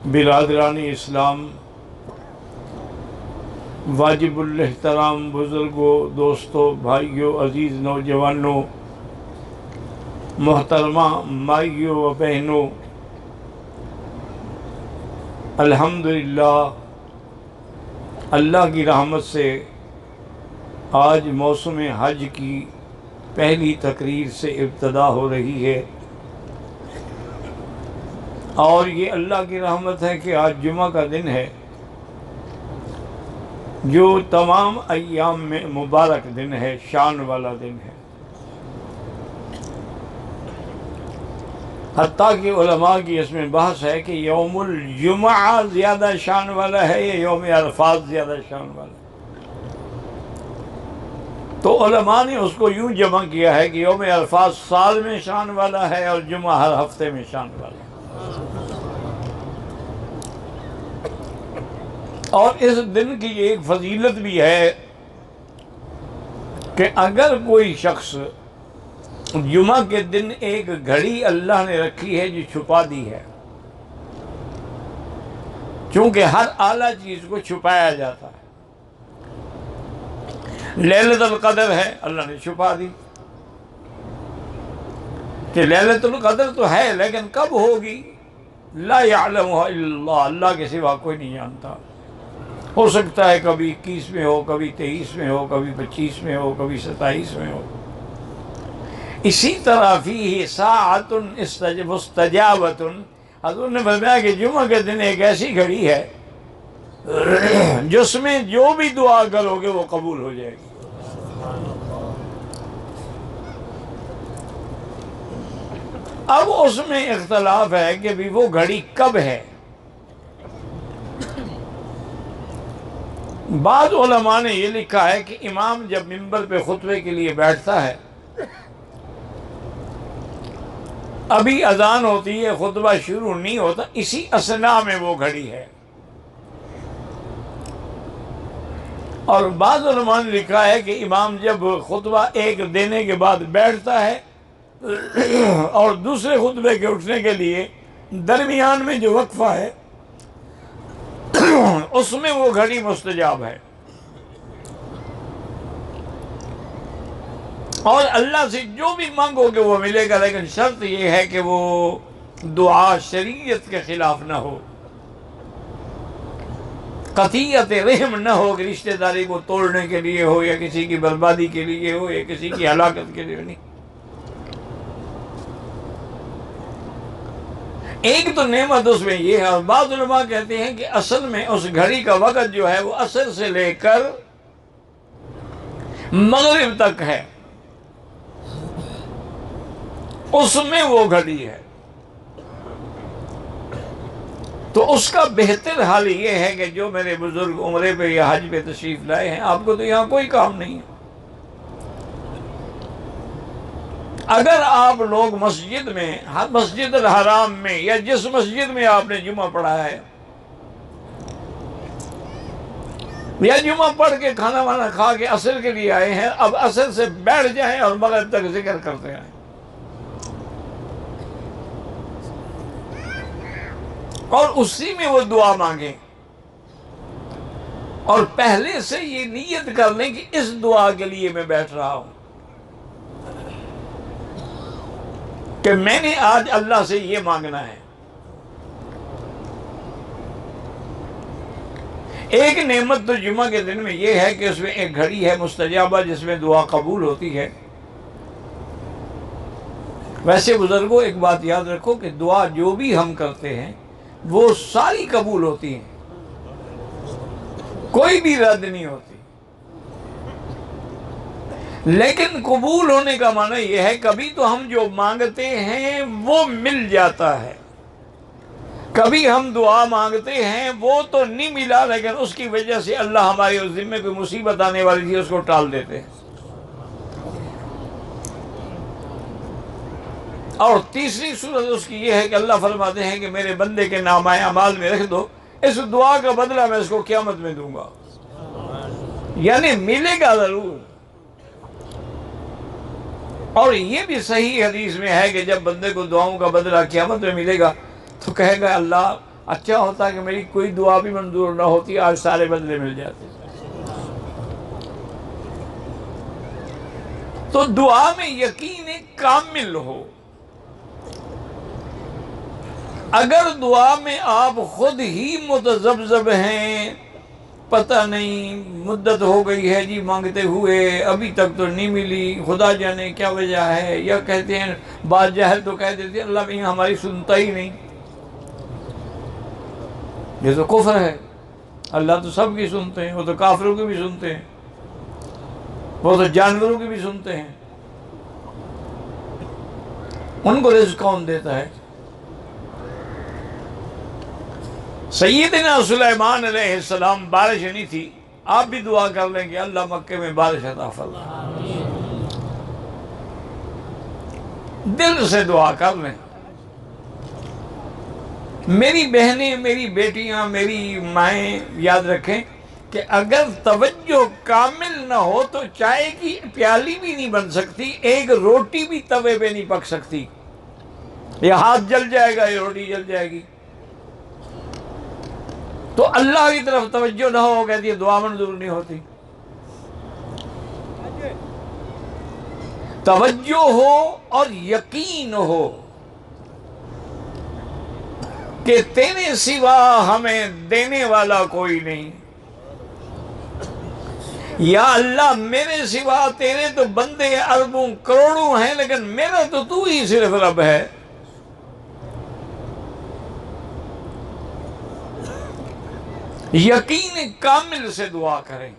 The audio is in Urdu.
برادران اسلام، واجب الاحترام بزرگوں، دوستوں، بھائیوں، عزیز نوجوانوں، محترمہ مائیوں و بہنوں، الحمدللہ اللہ کی رحمت سے آج موسم حج کی پہلی تقریر سے ابتدا ہو رہی ہے، اور یہ اللہ کی رحمت ہے کہ آج جمعہ کا دن ہے جو تمام ایام میں مبارک دن ہے، شان والا دن ہے۔ حتیٰ کہ علماء کی اس میں بحث ہے کہ یوم الجمعہ زیادہ شان والا ہے یا یوم عرفات زیادہ شان والا ہے۔ تو علماء نے اس کو یوں جمع کیا ہے کہ یوم عرفات سال میں شان والا ہے اور جمعہ ہر ہفتے میں شان والا ہے۔ اور اس دن کی ایک فضیلت بھی ہے کہ اگر کوئی شخص جمعہ کے دن ایک گھڑی اللہ نے رکھی ہے جو چھپا دی ہے، چونکہ ہر اعلیٰ چیز کو چھپایا جاتا ہے۔ لیلۃ القدر ہے، اللہ نے چھپا دی کہ لیلۃ القدر تو ہے لیکن کب ہوگی؟ لا یعلمها الا اللہ، اللہ کے سوا کوئی نہیں جانتا۔ ہو سکتا ہے کبھی 21 میں ہو، کبھی 23 میں ہو، کبھی 25 میں ہو، کبھی 27 میں ہو۔ اسی طرح فیہ ساعۃ مستجابۃ، حضور نے فرمایا کہ جمعہ کے دن ایک ایسی گھڑی ہے جس میں جو بھی دعا کرو گے وہ قبول ہو جائے گی۔ اب اس میں اختلاف ہے کہ بھی وہ گھڑی کب ہے۔ بعض علماء نے یہ لکھا ہے کہ امام جب منبر پہ خطبے کے لیے بیٹھتا ہے، ابھی اذان ہوتی ہے، خطبہ شروع نہیں ہوتا، اسی اثناء میں وہ گھڑی ہے۔ اور بعض علماء نے لکھا ہے کہ امام جب خطبہ ایک دینے کے بعد بیٹھتا ہے اور دوسرے خطبے کے اٹھنے کے لیے درمیان میں جو وقفہ ہے اس میں وہ گھڑی مستجاب ہے، اور اللہ سے جو بھی مانگو گے وہ ملے گا، لیکن شرط یہ ہے کہ وہ دعا شریعت کے خلاف نہ ہو، قطیعت رحم نہ ہو کہ رشتہ داری کو توڑنے کے لیے ہو، یا کسی کی بربادی کے لیے ہو، یا کسی کی ہلاکت کے لیے نہیں۔ ایک تو نعمت اس میں یہ ہے، اور بعض علماء کہتے ہیں کہ اصل میں اس گھڑی کا وقت جو ہے وہ عصر سے لے کر مغرب تک ہے، اس میں وہ گھڑی ہے۔ تو اس کا بہتر حال یہ ہے کہ جو میرے بزرگ عمرے پہ یا حج پہ تشریف لائے ہیں، آپ کو تو یہاں کوئی کام نہیں ہے، اگر آپ لوگ مسجد میں، مسجد الحرام میں، یا جس مسجد میں آپ نے جمعہ پڑھا ہے، یا جمعہ پڑھ کے کھانا وانا کھا کے عصر کے لیے آئے ہیں، اب عصر سے بیٹھ جائیں اور مغرب تک ذکر کرتے آئیں، اور اسی میں وہ دعا مانگیں، اور پہلے سے یہ نیت کر لیں کہ اس دعا کے لیے میں بیٹھ رہا ہوں، کہ میں نے آج اللہ سے یہ مانگنا ہے۔ ایک نعمت تو جمعہ کے دن میں یہ ہے کہ اس میں ایک گھڑی ہے مستجابہ جس میں دعا قبول ہوتی ہے۔ ویسے بزرگوں ایک بات یاد رکھو کہ دعا جو بھی ہم کرتے ہیں وہ ساری قبول ہوتی ہیں، کوئی بھی رد نہیں ہوتی، لیکن قبول ہونے کا معنی یہ ہے کبھی تو ہم جو مانگتے ہیں وہ مل جاتا ہے، کبھی ہم دعا مانگتے ہیں وہ تو نہیں ملا، لیکن اس کی وجہ سے اللہ ہمارے اس ذمے کوئی مصیبت آنے والی تھی اس کو ٹال دیتے ہیں۔ اور تیسری صورت اس کی یہ ہے کہ اللہ فرماتے ہیں کہ میرے بندے کے نامہ اعمال میں رکھ دو، اس دعا کا بدلہ میں اس کو قیامت میں دوں گا، یعنی ملے گا ضرور۔ اور یہ بھی صحیح حدیث میں ہے کہ جب بندے کو دعاؤں کا بدلہ قیامت میں ملے گا تو کہے گا اللہ اچھا ہوتا کہ میری کوئی دعا بھی منظور نہ ہوتی، آج سارے بدلے مل جاتے۔ تو دعا میں یقین کامل ہو۔ اگر دعا میں آپ خود ہی متذبذب ہیں، پتہ نہیں مدت ہو گئی ہے جی مانگتے ہوئے، ابھی تک تو نہیں ملی، خدا جانے کیا وجہ ہے، یا کہتے ہیں بعض جاہل تو کہہ دیتے ہیں اللہ بھی ہماری سنتا ہی نہیں، یہ تو کفر ہے۔ اللہ تو سب کی سنتے ہیں، وہ تو کافروں کی بھی سنتے ہیں، وہ تو جانوروں کی بھی سنتے ہیں، ان کو رزق کون دیتا ہے؟ سیدنا سلیمان علیہ السلام، بارش نہیں تھی، آپ بھی دعا کر لیں کہ اللہ مکے میں بارش عطا فرما، دل سے دعا کر لیں۔ میری بہنیں، میری بیٹیاں، میری مائیں یاد رکھیں کہ اگر توجہ کامل نہ ہو تو چائے کی پیالی بھی نہیں بن سکتی، ایک روٹی بھی توے پہ نہیں پک سکتی، یہ ہاتھ جل جائے گا، یہ روٹی جل جائے گی۔ تو اللہ کی طرف توجہ نہ ہو، کہتی ہے دعا منظور نہیں ہوتی۔ توجہ ہو اور یقین ہو کہ تیرے سوا ہمیں دینے والا کوئی نہیں، یا اللہ میرے سوا تیرے تو بندے اربوں کروڑوں ہیں، لیکن میرا تو ہی صرف رب ہے۔ یقین کامل سے دعا کریں۔